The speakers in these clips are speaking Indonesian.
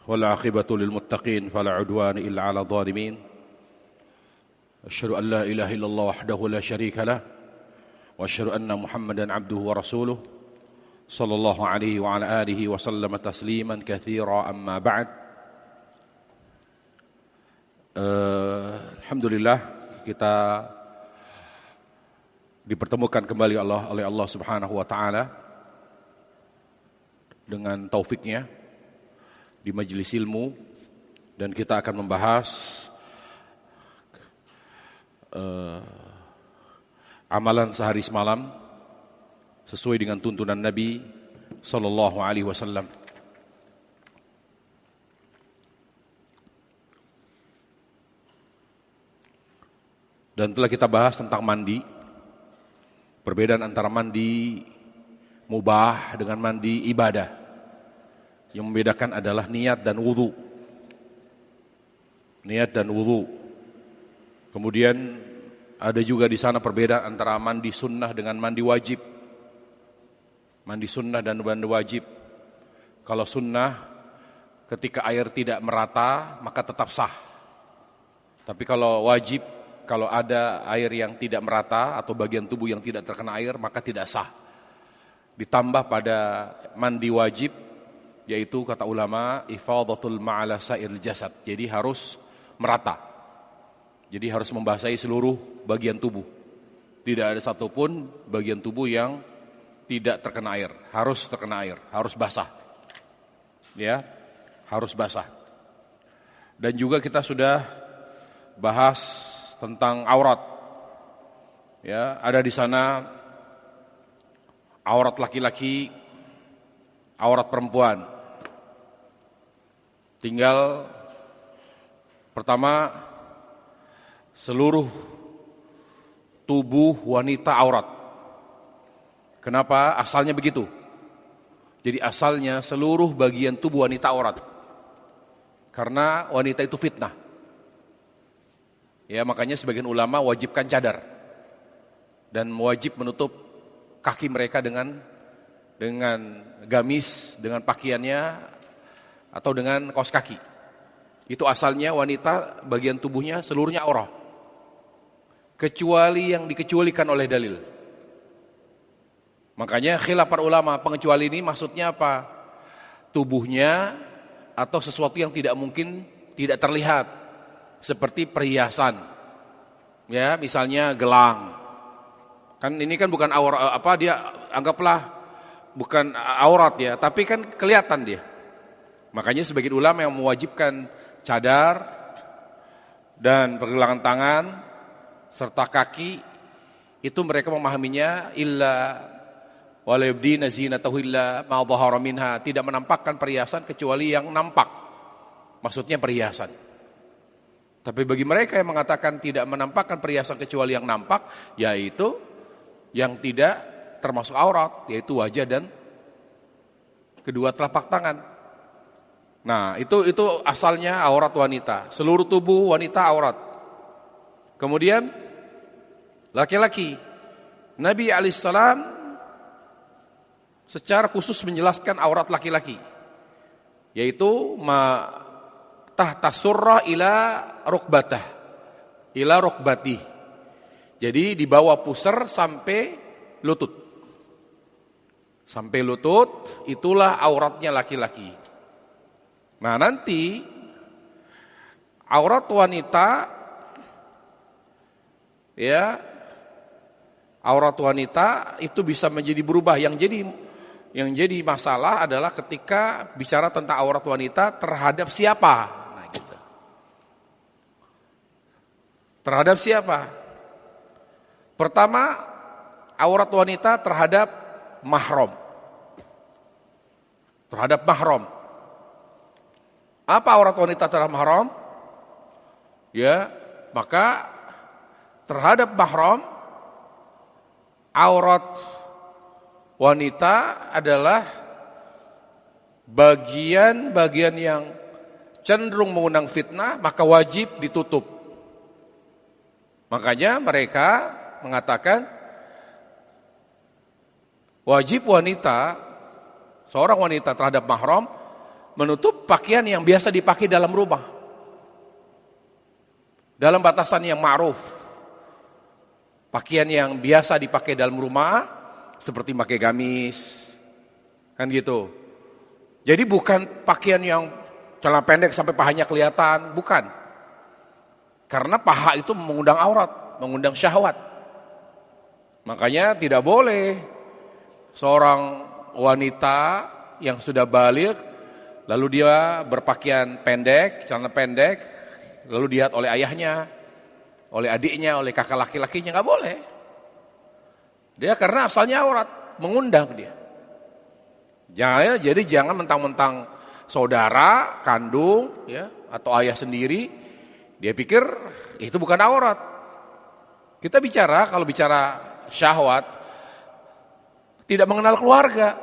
والعاقبة للمتقين فلا عدوان إلا على الظالمين أشهد أن لا إله إلا الله وحده لا شريك له وأشهد أن محمدا عبده ورسوله صلى الله عليه وعلى آله وسلم تسليما كثيرا أما بعد. Alhamdulillah kita dipertemukan kembali oleh Allah Subhanahu wa taala dengan taufiknya di majelis ilmu, dan kita akan membahas amalan sehari semalam sesuai dengan tuntunan Nabi sallallahu alaihi wasallam. Dan telah kita bahas tentang mandi, perbedaan antara mandi mubah dengan mandi ibadah. Yang membedakan adalah niat dan wudu. Niat dan wudu. Kemudian ada juga di sana perbedaan antara mandi sunnah dengan mandi wajib. Mandi sunnah dan mandi wajib. Kalau sunnah ketika air tidak merata maka tetap sah. Tapi kalau wajib, kalau ada air yang tidak merata atau bagian tubuh yang tidak terkena air maka tidak sah. Ditambah pada mandi wajib, yaitu kata ulama ifadatul ma'ala sa'il jasad. Jadi harus merata. Jadi harus membasahi seluruh bagian tubuh. Tidak ada satupun bagian tubuh yang tidak terkena air. Harus terkena air, harus basah. Ya, harus basah. Dan juga kita sudah bahas tentang aurat. Ya, ada di sana aurat laki-laki, aurat perempuan. Tinggal pertama, seluruh tubuh wanita aurat. Kenapa? Asalnya begitu. Jadi asalnya seluruh bagian tubuh wanita aurat. Karena wanita itu fitnah. Ya, makanya sebagian ulama wajibkan cadar dan wajib menutup kaki mereka dengan gamis, dengan pakaiannya atau dengan kaos kaki. Itu asalnya wanita bagian tubuhnya seluruhnya aurat. Kecuali yang dikecualikan oleh dalil. Makanya khilaf para ulama, pengecuali ini maksudnya apa? Tubuhnya atau sesuatu yang tidak mungkin tidak terlihat. Seperti perhiasan, ya, misalnya gelang. Kan ini kan bukan aurat, dia anggaplah bukan aurat ya, tapi kan kelihatan dia. Makanya sebagian ulama yang mewajibkan cadar dan pergelangan tangan serta kaki itu mereka memahaminya illa wala yubdina zinatahu illa ma dhahara minha, tidak menampakkan perhiasan kecuali yang nampak. Maksudnya perhiasan. Tapi bagi mereka yang mengatakan tidak menampakkan perhiasan kecuali yang nampak, yaitu yang tidak termasuk aurat, yaitu wajah dan kedua telapak tangan. Nah, itu asalnya aurat wanita. Seluruh tubuh wanita aurat. Kemudian laki-laki, Nabi alaihissalam secara khusus menjelaskan aurat laki-laki, yaitu tahta surrah ila rukbatah, ila rukbatih. Jadi di bawah pusar sampai lutut. Sampai lutut itulah auratnya laki-laki. Nah, nanti aurat wanita, ya, aurat wanita itu bisa menjadi berubah. Yang jadi masalah adalah ketika bicara tentang aurat wanita terhadap siapa. Terhadap siapa? Pertama, aurat wanita terhadap mahram. Terhadap mahram. Apa aurat wanita terhadap mahram? Ya, maka terhadap mahram, aurat wanita adalah bagian-bagian yang cenderung mengundang fitnah, maka wajib ditutup. Makanya mereka mengatakan wajib wanita, seorang wanita terhadap mahram menutup pakaian yang biasa dipakai dalam rumah. Dalam batasan yang ma'ruf. Pakaian yang biasa dipakai dalam rumah seperti pakai gamis. Kan gitu. Jadi bukan pakaian yang celana pendek sampai pahanya kelihatan, bukan. Karena paha itu mengundang aurat, mengundang syahwat. Makanya tidak boleh seorang wanita yang sudah baligh lalu dia berpakaian pendek, celana pendek, lalu dilihat oleh ayahnya, oleh adiknya, oleh kakak laki-lakinya, nggak boleh. Dia karena asalnya aurat, mengundang dia. Jadi jangan mentang-mentang saudara kandung, ya, atau ayah sendiri, dia pikir itu bukan aurat. Kita bicara, kalau bicara syahwat, tidak mengenal keluarga.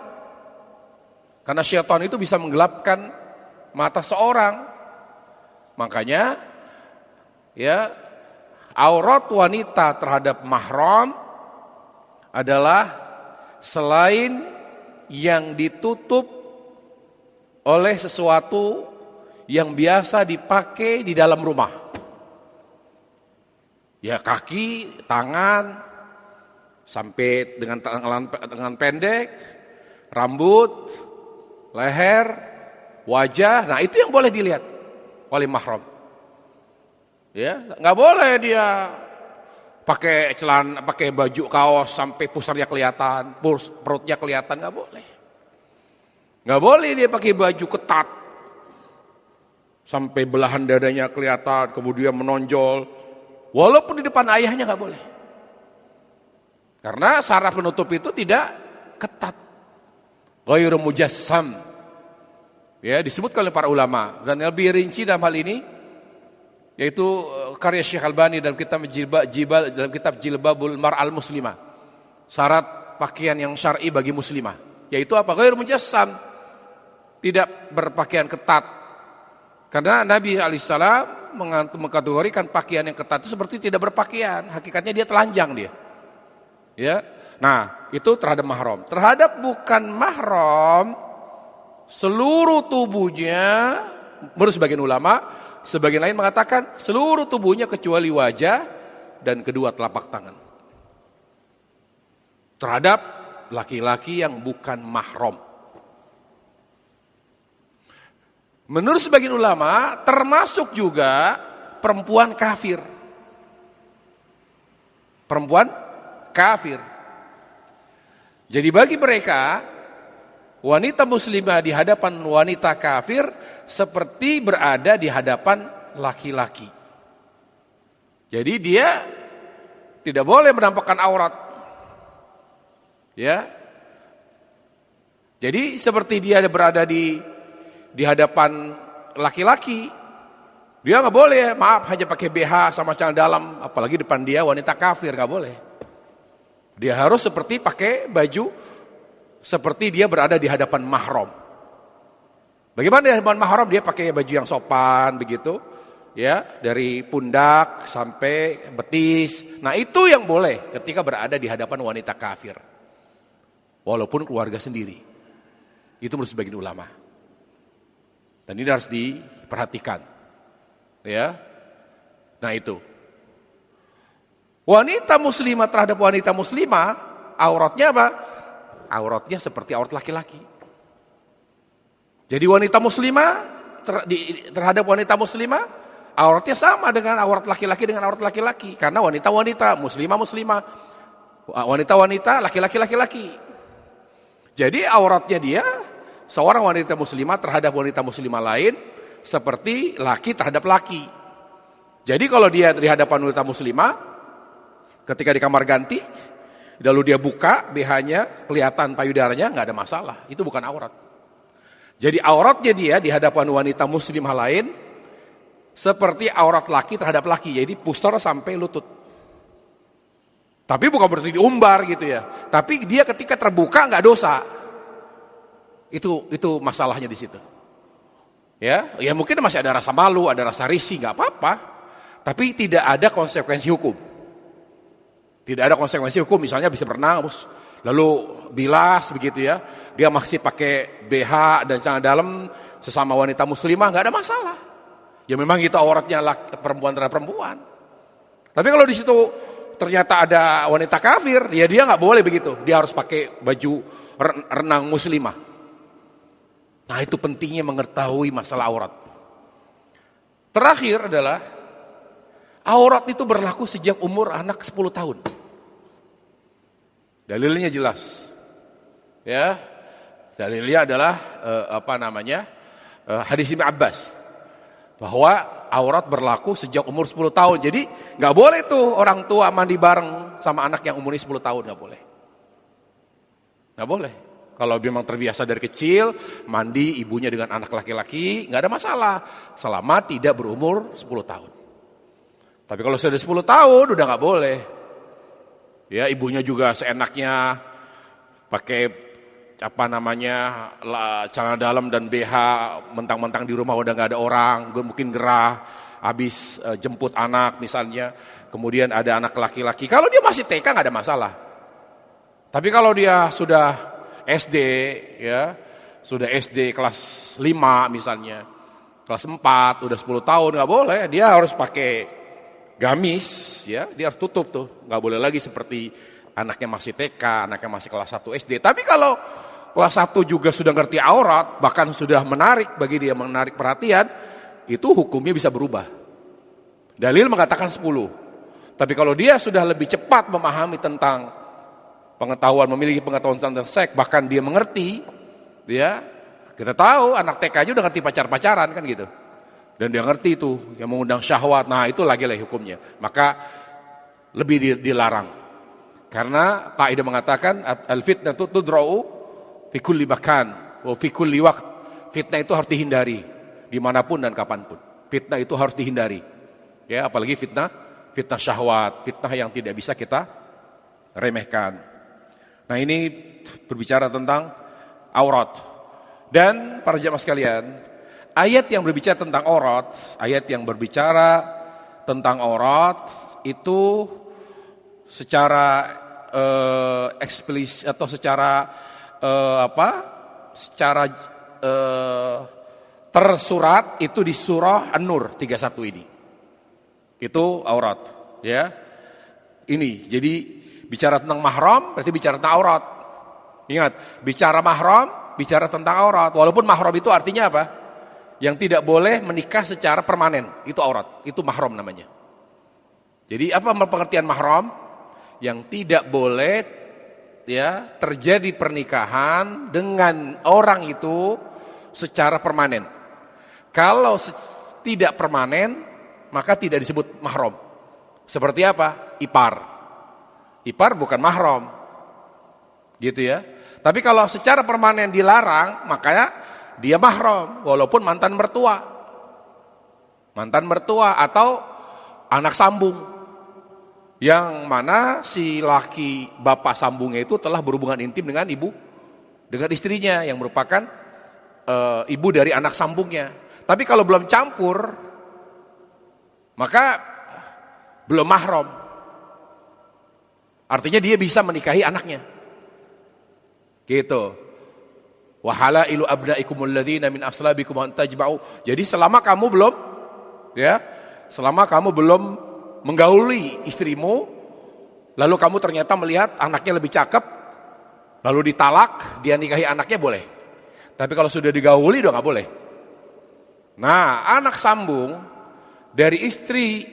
Karena syaitan itu bisa menggelapkan mata seorang. Makanya, ya, aurat wanita terhadap mahram adalah selain yang ditutup oleh sesuatu yang biasa dipakai di dalam rumah. Ya, kaki, tangan, sampai dengan tangan pendek, rambut, leher, wajah. Nah, itu yang boleh dilihat oleh mahram. Ya, nggak boleh dia pakai celana, pakai baju kaos sampai pusarnya kelihatan, perutnya kelihatan, nggak boleh. Nggak boleh dia pakai baju ketat sampai belahan dadanya kelihatan, kemudian menonjol, walaupun di depan ayahnya nggak boleh. Karena saraf penutup itu tidak ketat, ghairu mujassam. Ya, disebutkan oleh para ulama dan lebih rinci dalam hal ini, yaitu karya Syekh Albani dalam kitab Jilbabul Mar'al Muslimah. Syarat pakaian yang syar'i bagi muslimah, yaitu apa? Ghairu mujassam, tidak berpakaian ketat. Karena Nabi alaihissalam mengkategorikan pakaian yang ketat itu seperti tidak berpakaian, hakikatnya dia telanjang dia. Ya. Nah, itu terhadap mahram. Terhadap bukan mahram, seluruh tubuhnya, menurut sebagian ulama, sebagian lain mengatakan seluruh tubuhnya kecuali wajah dan kedua telapak tangan. Terhadap laki-laki yang bukan mahram. Menurut sebagian ulama, termasuk juga perempuan kafir. Perempuan kafir. Jadi bagi mereka, wanita muslimah di hadapan wanita kafir seperti berada di hadapan laki-laki. Jadi dia tidak boleh menampakkan aurat. Ya. Jadi seperti dia berada di hadapan laki-laki, dia nggak boleh, maaf, hanya pakai BH sama celana dalam, apalagi depan dia wanita kafir, nggak boleh. Dia harus seperti pakai baju seperti dia berada di hadapan mahram. Bagaimana di hadapan mahram? Dia pakai baju yang sopan begitu, ya, dari pundak sampai betis. Nah, itu yang boleh ketika berada di hadapan wanita kafir, walaupun keluarga sendiri. Itu menurut sebagian ulama. Dan ini harus diperhatikan, ya. Nah, itu. Wanita muslimah terhadap wanita muslimah, auratnya apa? Auratnya seperti aurat laki-laki. Jadi wanita muslimah terhadap wanita muslimah, auratnya sama dengan aurat laki-laki dengan aurat laki-laki. Karena wanita-wanita, muslimah-muslimah, wanita-wanita, laki-laki laki-laki. Jadi auratnya dia, seorang wanita muslimah terhadap wanita muslimah lain, seperti laki terhadap laki. Jadi kalau dia di hadapan wanita muslimah, ketika di kamar ganti, lalu dia buka BH-nya, kelihatan payudaranya, nggak ada masalah. Itu bukan aurat. Jadi auratnya dia di hadapan wanita muslimah lain seperti aurat laki terhadap laki. Jadi pusar sampai lutut. Tapi bukan berarti diumbar gitu ya. Tapi dia ketika terbuka nggak dosa. Itu masalahnya di situ. Ya mungkin masih ada rasa malu, ada rasa risih, nggak apa-apa. Tapi tidak ada konsekuensi hukum. Tidak ada konsekuensi hukum, misalnya bisa berenang, lalu bilas begitu ya, dia masih pakai BH dan celana dalam, sesama wanita muslimah nggak ada masalah. Ya memang itu auratnya perempuan terhadap perempuan. Tapi kalau di situ ternyata ada wanita kafir, ya dia nggak boleh begitu. Dia harus pakai baju renang muslimah. Nah itu pentingnya mengetahui masalah aurat. Terakhir adalah aurat itu berlaku sejak umur anak 10 tahun. Dalilnya jelas. Ya. Dalilnya adalah hadis Ibnu Abbas. Bahwa aurat berlaku sejak umur 10 tahun. Jadi nggak boleh tuh orang tua mandi bareng sama anak yang umurnya 10 tahun, nggak boleh. Nggak boleh. Kalau memang terbiasa dari kecil mandi ibunya dengan anak laki-laki, nggak ada masalah selama tidak berumur 10 tahun. Tapi kalau sudah 10 tahun udah nggak boleh. Ya ibunya juga seenaknya pakai celana dalam dan BH mentang-mentang di rumah udah nggak ada orang, mungkin gerah, habis jemput anak misalnya, kemudian ada anak laki-laki. Kalau dia masih TK nggak ada masalah. Tapi kalau dia sudah SD, ya sudah SD kelas 5 misalnya, kelas 4 udah 10 tahun nggak boleh, dia harus pakai gamis, ya dia harus tutup tuh, nggak boleh lagi seperti anaknya masih TK, anaknya masih kelas 1 SD. Tapi kalau kelas 1 juga sudah ngerti aurat, bahkan sudah menarik bagi dia menarik perhatian, itu hukumnya bisa berubah. Dalil mengatakan 10. Tapi kalau dia sudah lebih cepat memahami tentang memiliki pengetahuan tentang seks, bahkan dia mengerti, ya kita tahu anak TK aja udah ngerti pacaran kan gitu. Dan dia ngerti itu yang mengundang syahwat. Nah, itu lagi-lagi hukumnya. Maka lebih dilarang. Karena kaidah mengatakan al-fitnatu tudra'u fi kulli makan wa fi kulli waqt. Fitnah itu harus dihindari dimanapun dan kapanpun. Fitnah itu harus dihindari. Ya, apalagi fitnah syahwat, fitnah yang tidak bisa kita remehkan. Nah, ini berbicara tentang aurat. Dan para jamaah sekalian, ayat yang berbicara tentang aurat itu secara eksplisit atau secara tersurat itu di surah An-Nur 31 ini. Itu aurat, ya. Ini jadi bicara tentang mahram berarti bicara tentang aurat. Ingat, bicara mahram bicara tentang aurat. Walaupun mahram itu artinya apa? Yang tidak boleh menikah secara permanen, itu aurat, itu mahram namanya. Jadi apa pengertian mahram? Yang tidak boleh ya terjadi pernikahan dengan orang itu secara permanen. Kalau tidak permanen, maka tidak disebut mahram. Seperti apa? Ipar bukan mahram. Gitu ya. Tapi kalau secara permanen dilarang, makanya dia mahram walaupun mantan mertua. Mantan mertua atau anak sambung. Yang mana si laki bapak sambungnya itu telah berhubungan intim dengan istrinya yang merupakan ibu dari anak sambungnya. Tapi kalau belum campur, maka belum mahram. Artinya dia bisa menikahi anaknya. Gitu. Wa halailu abnaikumul ladzina min aslabikum an tajma'u. Jadi selama kamu belum menggauli istrimu, lalu kamu ternyata melihat anaknya lebih cakep, lalu ditalak, dia nikahi anaknya boleh. Tapi kalau sudah digauli udah nggak boleh. Nah, anak sambung dari istri,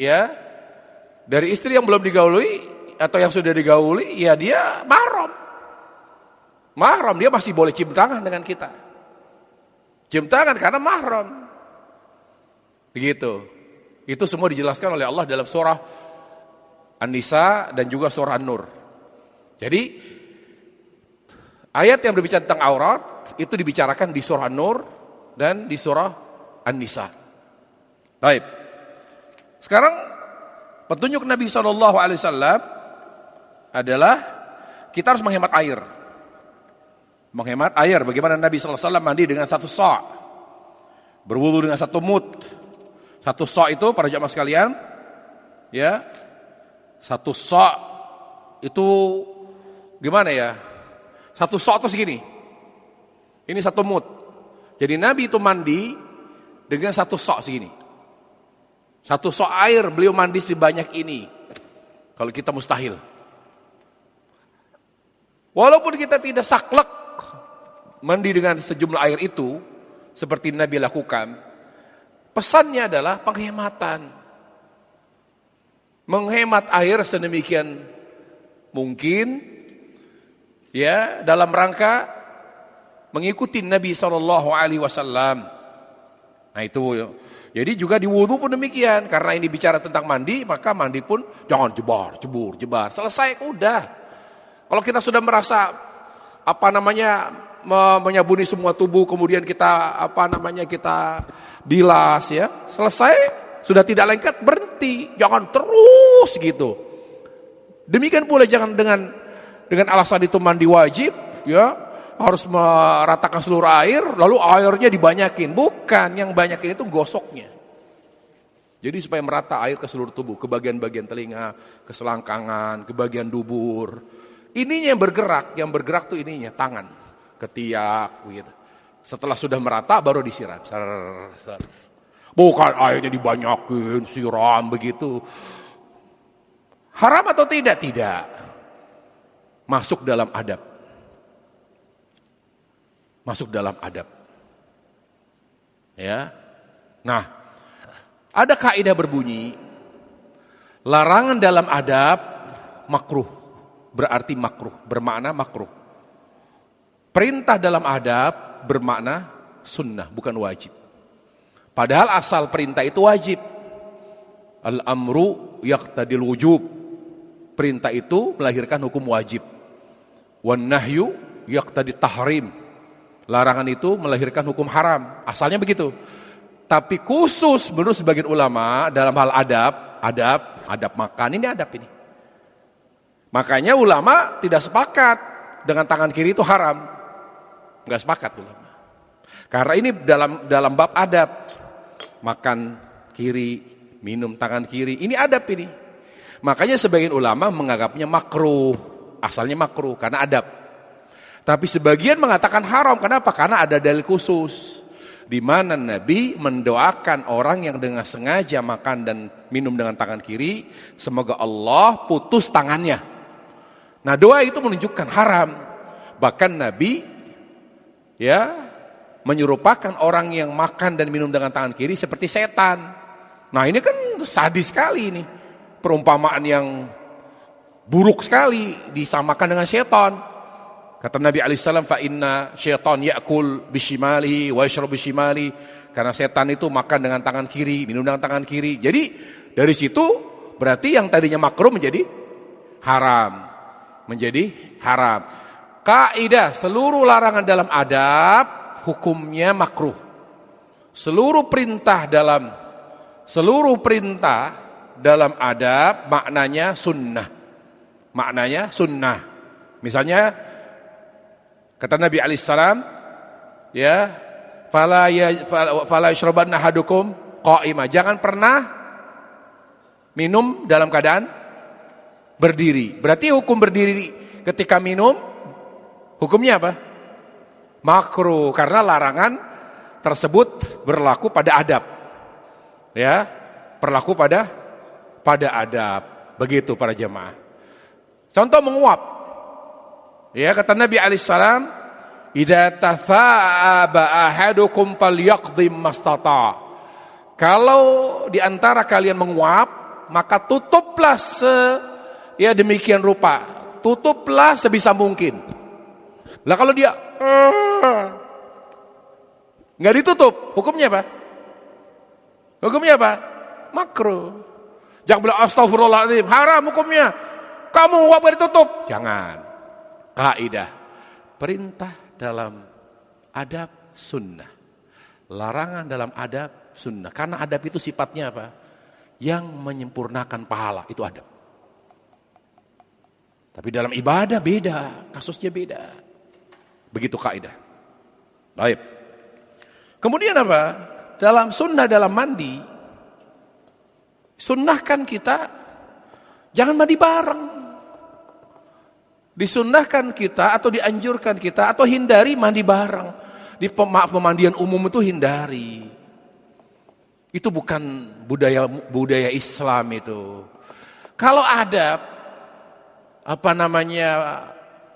ya, dari istri yang belum digauli atau yang sudah digauli, ya dia mahram. Mahram, dia masih boleh cium tangan dengan kita. Cium tangan karena mahram. Begitu. Itu semua dijelaskan oleh Allah dalam surah An-Nisa dan juga surah An-Nur. Jadi ayat yang berbicara tentang aurat itu dibicarakan di surah An-Nur dan di surah An-Nisa. Baik. Sekarang petunjuk Nabi SAW adalah kita harus menghemat air. Menghemat air. Bagaimana Nabi SAW mandi dengan 1 sa', berwudu dengan 1 mud. 1 sa' itu para jamaah sekalian, ya, 1 sa' itu gimana ya? 1 sa' itu segini. Ini 1 mud. Jadi Nabi itu mandi dengan satu sok segini. Satu sok air beliau mandi sebanyak ini. Kalau kita mustahil. Walaupun kita tidak saklek mandi dengan sejumlah air itu, seperti Nabi lakukan, pesannya adalah penghematan. Menghemat air sedemikian mungkin, ya, dalam rangka mengikuti Nabi SAW. Nah itu, jadi juga di wudu pun demikian. Karena ini bicara tentang mandi, maka mandi pun jangan jebur, selesai udah. Kalau kita sudah merasa menyabuni semua tubuh, kemudian kita kita bilas, ya, selesai, sudah tidak lengket, berhenti, jangan terus gitu. Demikian pula jangan dengan alasan itu mandi wajib, ya, harus meratakan seluruh air, lalu airnya dibanyakin. Bukan, yang banyakin itu gosoknya. Jadi supaya merata air ke seluruh tubuh, ke bagian-bagian telinga, ke selangkangan, ke bagian dubur. Ininya yang bergerak tuh ininya, tangan, ketiak, gitu. Setelah sudah merata baru disiram. Bukan airnya dibanyakin, siram begitu. Haram atau tidak? Tidak. Masuk dalam adab. Ya. Nah, ada kaidah berbunyi, larangan dalam adab makruh. Berarti makruh, bermakna makruh. Perintah dalam adab bermakna sunnah, bukan wajib. Padahal asal perintah itu wajib. Al-amru yaqtadil wujub. Perintah itu melahirkan hukum wajib. Wan nahyu yaqtadi tahrim. Larangan itu melahirkan hukum haram. Asalnya begitu. Tapi khusus menurut sebagian ulama dalam hal adab makan, ini adab ini. Makanya ulama tidak sepakat dengan tangan kiri itu haram. Enggak sepakat ulama. Karena ini dalam bab adab. Makan kiri, minum tangan kiri, ini adab ini. Makanya sebagian ulama menganggapnya makruh. Asalnya makruh karena adab. Tapi sebagian mengatakan haram. Kenapa? Karena ada dalil khusus. Di mana Nabi mendoakan orang yang dengan sengaja makan dan minum dengan tangan kiri, semoga Allah putus tangannya. Nah, doa itu menunjukkan haram. Bahkan Nabi, ya, menyerupakan orang yang makan dan minum dengan tangan kiri seperti setan. Nah, ini kan sadis sekali ini. Perumpamaan yang buruk sekali, disamakan dengan setan. Kata Nabi alaihissalam, fa inna syaitan ya'kul bishimali wa yashrabu bishimali. Karena setan itu makan dengan tangan kiri, minum dengan tangan kiri. Jadi dari situ berarti yang tadinya makruh menjadi haram. Kaidah seluruh larangan dalam adab hukumnya makruh. Seluruh perintah dalam adab maknanya sunnah. Misalnya kata Nabi alaihissalam, ya, fala yashrabanna ahadukum qa'ima. Jangan pernah minum dalam keadaan berdiri. Berarti hukum berdiri ketika minum hukumnya apa? Makruh, karena larangan tersebut berlaku pada adab. Ya, berlaku pada adab. Begitu para jemaah. Contoh menguap. Ya, kata Nabi alaihissalam, idza tatha'aba ahadukum falyaqdim mastata. Kalau di antara kalian menguap, maka tutuplah demikian rupa, tutuplah sebisa mungkin. Lah kalau dia nggak ditutup, hukumnya apa? Makruh. Jangan bilang astagfirullahaladzim, haram hukumnya. Kamu nguap nggak ditutup, jangan. Kaidah perintah dalam adab sunnah, larangan dalam adab sunnah. Karena adab itu sifatnya apa? Yang menyempurnakan pahala, itu adab. Tapi dalam ibadah beda, kasusnya beda. Begitu kaidah. Baik. Kemudian apa? Dalam sunnah dalam mandi, sunnahkan kita jangan mandi bareng. Disunnahkan kita atau dianjurkan kita atau hindari mandi bareng. di pemandian umum itu hindari. Itu bukan budaya Islam itu. Kalau ada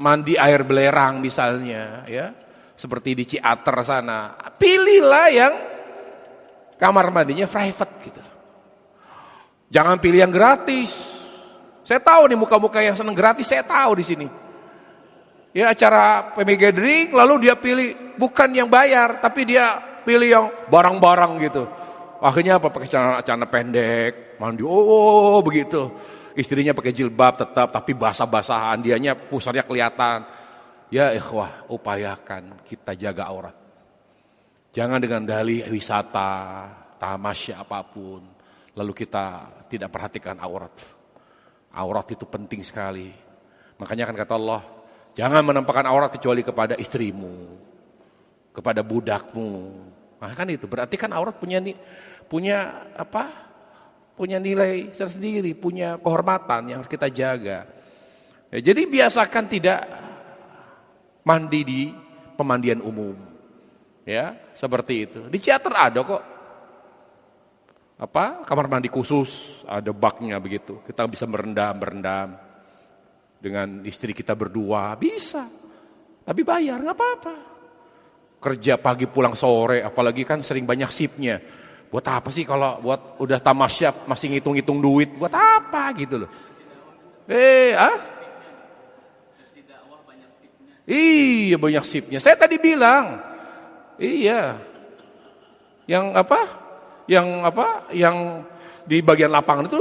mandi air belerang misalnya, ya, seperti di Ciater sana, pilihlah yang kamar mandinya private gitu. Jangan pilih yang gratis. Saya tahu nih muka-muka yang seneng gratis, saya tahu di sini. Ya acara family gathering, lalu dia pilih bukan yang bayar, tapi dia pilih yang barang-barang gitu. Akhirnya apa? Pakai celana pendek, mandi, begitu. Istrinya pakai jilbab tetap, tapi basah-basahan, dianya pusarnya kelihatan. Ya ikhwah, upayakan kita jaga aurat. Jangan dengan dalih wisata, tamasya apapun, lalu kita tidak perhatikan aurat. Aurat itu penting sekali. Makanya kan kata Allah, jangan menampakkan aurat kecuali kepada istrimu, kepada budakmu. Nah kan itu, berarti kan aurat punya nilai tersendiri, punya kehormatan yang harus kita jaga. Ya, jadi biasakan tidak mandi di pemandian umum. Ya, seperti itu. Di Ciater ada kok. Kamar mandi khusus, ada baknya begitu. Kita bisa berendam dengan istri kita berdua, bisa. Tapi bayar, enggak apa-apa. Kerja pagi pulang sore, apalagi kan sering banyak shiftnya. Buat apa sih kalau buat udah tamasya masih ngitung-ngitung duit, buat apa gitu loh. Iya banyak shiftnya. Saya tadi bilang, iya. Yang di bagian lapangan itu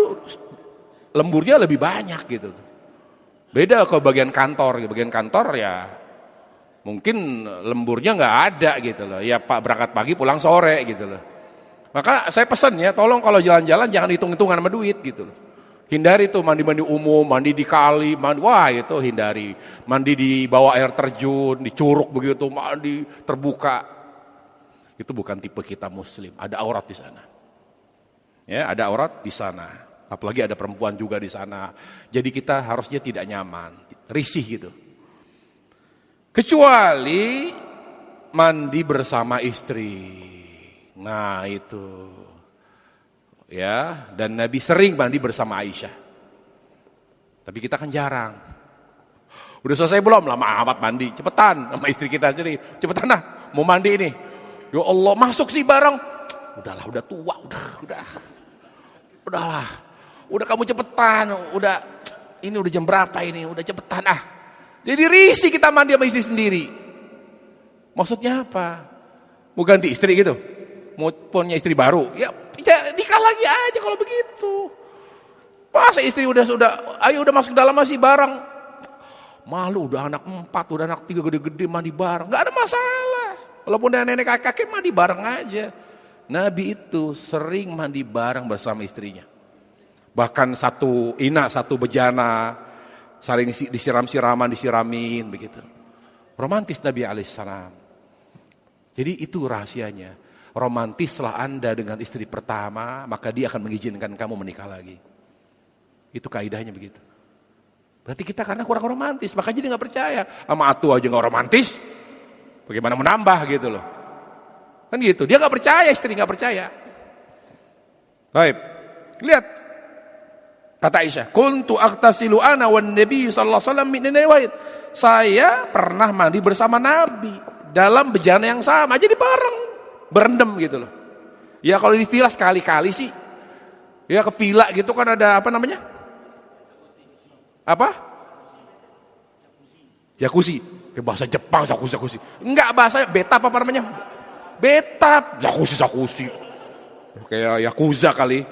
lemburnya lebih banyak gitu. Beda kalau bagian kantor ya mungkin lemburnya nggak ada gitu loh. Ya Pak berangkat pagi pulang sore gitu loh. Maka saya pesan ya, tolong kalau jalan-jalan jangan hitung-hitungan sama duit gitu loh. Hindari tuh mandi-mandi umum, mandi di kali, itu hindari. Mandi di bawah air terjun, di curug begitu, mandi terbuka. Itu bukan tipe kita muslim, ada aurat di sana. Ya, ada aurat di sana. Apalagi ada perempuan juga di sana. Jadi kita harusnya tidak nyaman, risih gitu. Kecuali mandi bersama istri. Nah itu. Ya, dan Nabi sering mandi bersama Aisyah. Tapi kita kan jarang. Udah selesai belum? Lama amat mandi. Cepetan sama istri kita sendiri. Cepetan mau mandi ini. Ya Allah, masuk sih bareng. Udahlah, udah tua, udahlah. Udah kamu cepetan, ini udah jam berapa ini? Udah cepetan Jadi risih kita mandi sama istri sendiri. Maksudnya apa? Mau ganti istri gitu? Mau punya istri baru? Ya nikah lagi aja kalau begitu. Masa istri udah masuk dalam masih bareng. Malu udah anak 4, udah anak 3 gede-gede mandi bareng. Gak ada masalah. Walaupun udah nenek kakek mandi bareng aja. Nabi itu sering mandi bareng bersama istrinya. Bahkan satu bejana, saling disiramin begitu. Romantis Nabi alaihissalam. Jadi itu rahasianya. Romantislah Anda dengan istri pertama, maka dia akan mengizinkan kamu menikah lagi. Itu kaidahnya begitu. Berarti kita karena kurang romantis, makanya dia nggak percaya. Sama atu aja nggak romantis, bagaimana menambah gitu loh. Kan gitu, dia nggak percaya, istri nggak percaya. Baik, lihat kata Aisyah, kuntu aghtasilu ana wan nabi sallallahu alaihi wasallam min nawaid. Saya pernah mandi bersama Nabi dalam bejana yang sama, jadi bareng, berendam gitu loh. Ya kalau di villa sekali-kali sih. Ya ke villa gitu kan ada apa namanya? Apa? Jacuzzi. Bahasa Jepang jacuzzi. Enggak, bahasa betap apa namanya? Betap, jacuzzi. Kayak yakuza kali.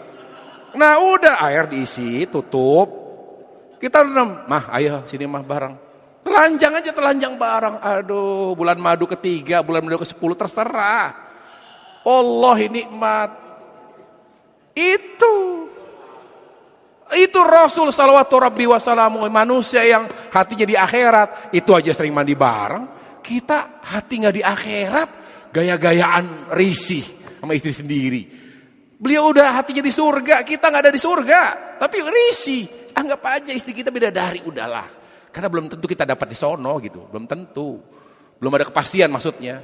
Nah udah air diisi, tutup. Kita rendam, mah ayo sini mah bareng. Telanjang bareng. Aduh, bulan madu ke-3, bulan madu ke-10 terserah. Wallahi nikmat. Itu Rasul sallallahu rabbi wasallamu, manusia yang hatinya di akhirat. Itu aja sering mandi bareng. Kita hati gak di akhirat, gaya-gayaan risih sama istri sendiri. Beliau udah hatinya di surga, kita gak ada di surga, tapi risih. Anggap aja istri kita bidadari, udahlah. Karena belum tentu kita dapat di sono gitu, belum tentu. Belum ada kepastian maksudnya.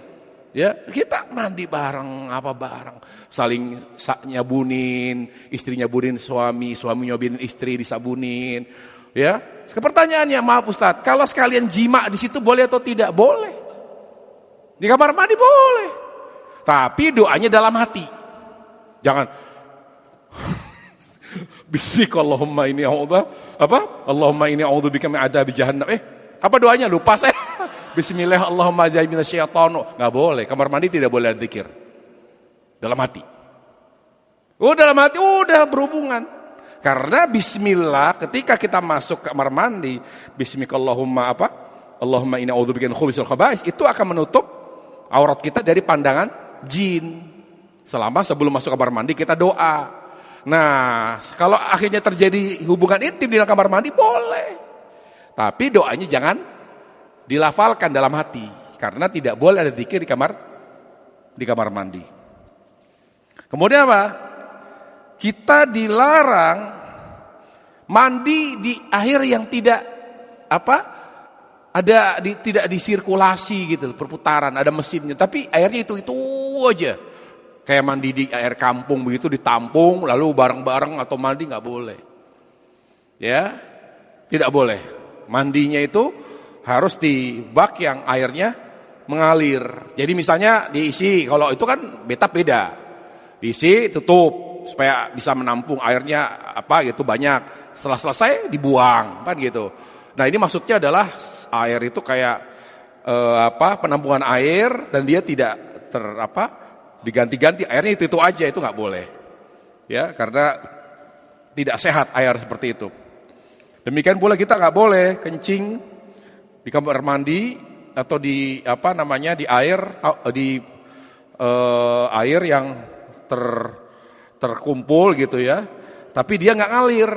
Ya, kita mandi bareng, apa bareng, saling nyabunin, istri nyabunin suami, suami nyabunin istri, disabunin. Ya, pertanyaannya, maaf Ustaz, kalau sekalian jima di situ boleh atau tidak? Boleh. Di kamar mandi boleh. Tapi doanya dalam hati. Jangan Bismillahirrahmanirrahim ini Allahumma ini a'udzubika min adzabi jahannam. Apa doanya? Lupa saya. Bismillah Allahumma ja'alni minasyaitonir. Enggak boleh, kamar mandi tidak boleh ada zikir. Dalam hati. Dalam hati udah berhubungan. Karena bismillah ketika kita masuk ke kamar mandi, bismillahirrahmanirrahim Allahumma inni a'udzubika min khubuthil khaba'is, itu akan menutup aurat kita dari pandangan jin. Sebelum masuk kamar mandi kita doa. Nah, kalau akhirnya terjadi hubungan intim di dalam kamar mandi boleh. Tapi doanya jangan dilafalkan dalam hati, karena tidak boleh ada zikir di kamar mandi. Kemudian apa? Kita dilarang mandi di air yang tidak tidak disirkulasi gitu, perputaran, ada mesinnya, tapi airnya itu aja. Kayak mandi di air kampung begitu, ditampung lalu bareng-bareng atau mandi nggak boleh. Ya, tidak boleh. Mandinya itu harus di bak yang airnya mengalir. Jadi misalnya diisi, kalau itu kan bathtub beda. Diisi, tutup supaya bisa menampung airnya gitu banyak. Setelah selesai dibuang, kan gitu. Nah, ini maksudnya adalah air itu kayak penampungan air, dan dia tidak diganti-ganti, airnya itu aja, itu nggak boleh. Ya, karena tidak sehat air seperti itu. Demikian pula kita nggak boleh kencing di kamar mandi atau di di air air yang terkumpul gitu ya, tapi dia nggak ngalir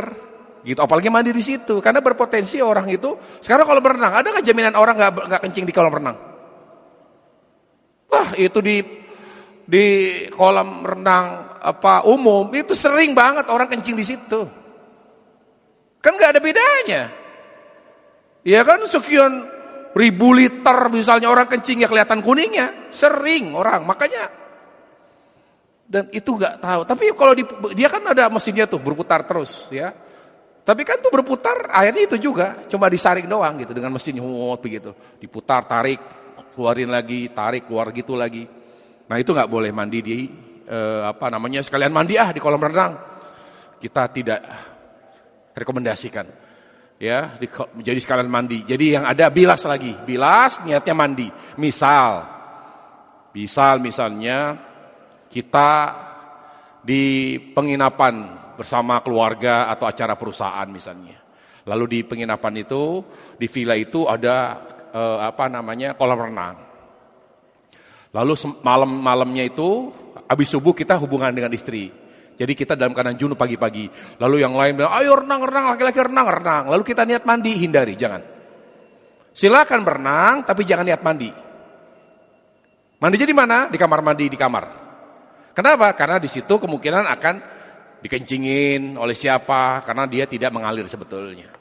gitu, apalagi mandi di situ, karena berpotensi orang itu. Sekarang kalau berenang, ada nggak jaminan orang nggak kencing di kolam renang? Wah, itu di kolam renang umum itu sering banget orang kencing di situ, kan nggak ada bedanya. Ya kan, sekian ribu liter misalnya orang kencing, ya kelihatan kuningnya, sering orang, makanya. Dan itu nggak tahu. Tapi kalau dia kan ada mesinnya tuh berputar terus, ya. Tapi kan tuh berputar airnya itu juga, cuma disaring doang gitu dengan mesin begitu, diputar, tarik, keluarin lagi, tarik, keluar gitu lagi. Nah, itu nggak boleh mandi di sekalian mandi di kolam renang. Kita tidak rekomendasikan. Ya, jadi sekalian mandi. Jadi yang ada bilas lagi. Bilas niatnya mandi. Misalnya kita di penginapan bersama keluarga atau acara perusahaan misalnya. Lalu di penginapan itu, di villa itu ada kolam renang. Lalu malamnya itu habis subuh kita hubungan dengan istri. Jadi kita dalam keadaan junub pagi-pagi. Lalu yang lain bilang, ayo renang, laki-laki renang. Lalu kita niat mandi, hindari, jangan. Silakan berenang, tapi jangan niat mandi. Mandinya di mana? Di kamar mandi, di kamar. Kenapa? Karena di situ kemungkinan akan dikencingin oleh siapa, karena dia tidak mengalir sebetulnya.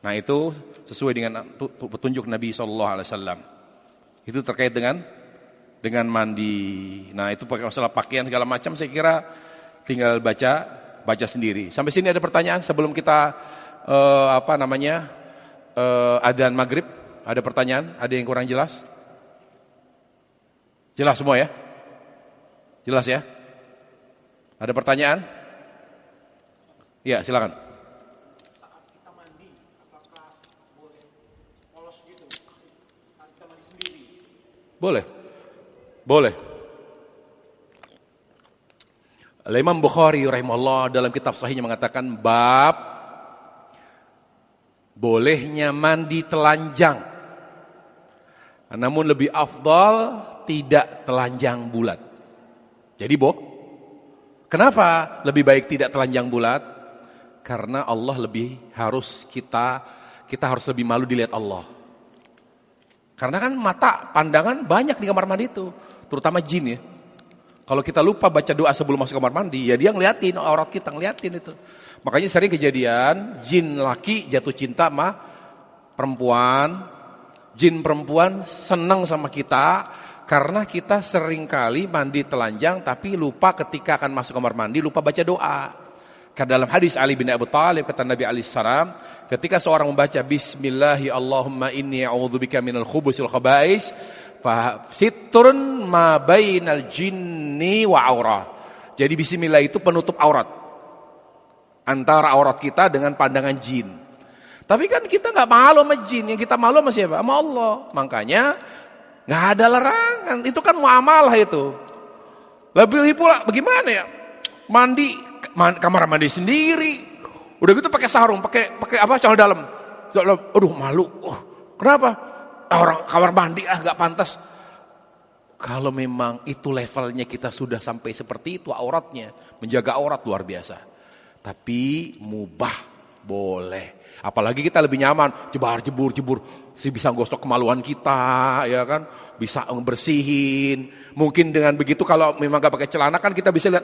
Nah, itu sesuai dengan petunjuk Nabi SAW. Itu terkait dengan mandi. Nah, itu masalah pakaian segala macam, saya kira tinggal baca sendiri. Sampai sini ada pertanyaan sebelum kita adzan maghrib? Ada pertanyaan? Ada yang kurang jelas? Jelas semua ya? Jelas ya? Ada pertanyaan? Ya, silakan. Saat kita mandi, apakah boleh polos gitu? Saat kita mandi sendiri? Boleh. Imam Bukhari rahimahullah dalam kitab sahihnya mengatakan bab bolehnya mandi telanjang. Namun lebih afdal tidak telanjang bulat. Jadi kenapa lebih baik tidak telanjang bulat? Karena Allah kita harus lebih malu dilihat Allah. Karena kan pandangan banyak di kamar mandi itu, terutama jin ya. Kalau kita lupa baca doa sebelum masuk kamar mandi, ya dia ngeliatin aurat kita, ngeliatin itu. Makanya sering kejadian jin laki jatuh cinta sama perempuan, jin perempuan senang sama kita Karena kita seringkali mandi telanjang tapi lupa ketika akan masuk kamar mandi lupa baca doa. Karena dalam hadis Ali bin Abi Thalib kata Nabi alaihi salam, ketika seorang membaca Bismillahi Allahumma inni a'udzubika minal khubusil khaba'is fa sitrun ma bainal jinni wa aurah. Jadi bismillah itu penutup aurat. Antara aurat kita dengan pandangan jin. Tapi kan kita enggak malu sama jin, yang kita malu sama siapa? Sama Allah. Makanya nggak ada larangan, itu kan muamalah itu. Lebih pula bagaimana ya? Mandi kamar mandi sendiri. Udah gitu pakai sarung, pakai apa? Celana dalam. Aduh malu. Kenapa? Orang kamar mandi nggak pantas. Kalau memang itu levelnya kita sudah sampai seperti itu auratnya, menjaga aurat luar biasa. Tapi mubah boleh. Apalagi kita lebih nyaman, jebur, bisa gosok kemaluan kita, ya kan, bisa bersihin. Mungkin dengan begitu kalau memang gak pakai celana kan kita bisa lihat,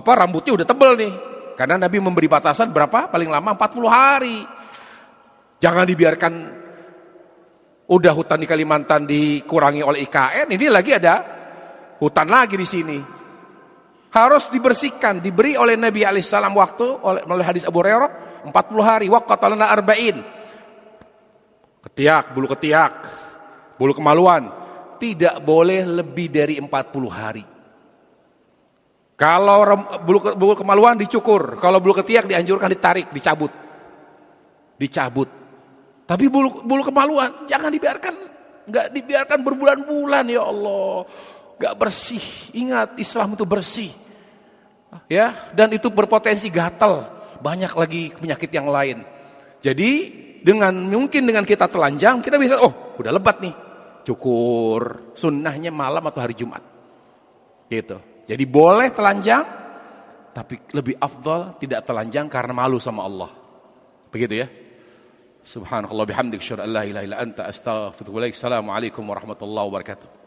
rambutnya udah tebel nih. Karena Nabi memberi batasan berapa? Paling lama 40 hari. Jangan dibiarkan udah hutan di Kalimantan dikurangi oleh IKN, ini lagi ada hutan lagi di sini. Harus dibersihkan, diberi oleh Nabi alaihissalam waktu oleh hadis Abu Hurairah 40 hari, waqatalana arba'in. Bulu ketiak, bulu kemaluan tidak boleh lebih dari 40 hari. Kalau bulu kemaluan dicukur, kalau bulu ketiak dianjurkan ditarik, dicabut. Tapi bulu kemaluan jangan dibiarkan, enggak dibiarkan berbulan-bulan ya Allah. Enggak bersih. Ingat Islam itu bersih. Ya, dan itu berpotensi gatal. Banyak lagi penyakit yang lain. Jadi mungkin dengan kita telanjang kita bisa udah lebat nih, cukur. Sunnahnya malam atau hari Jumat. Gitu. Jadi boleh telanjang, tapi lebih afdal tidak telanjang karena malu sama Allah. Begitu ya. Subhanallah bihamdik, syur an la ilaha illa anta astaghfiruka wa atubu ilaik. Assalamualaikum warahmatullahi wabarakatuh.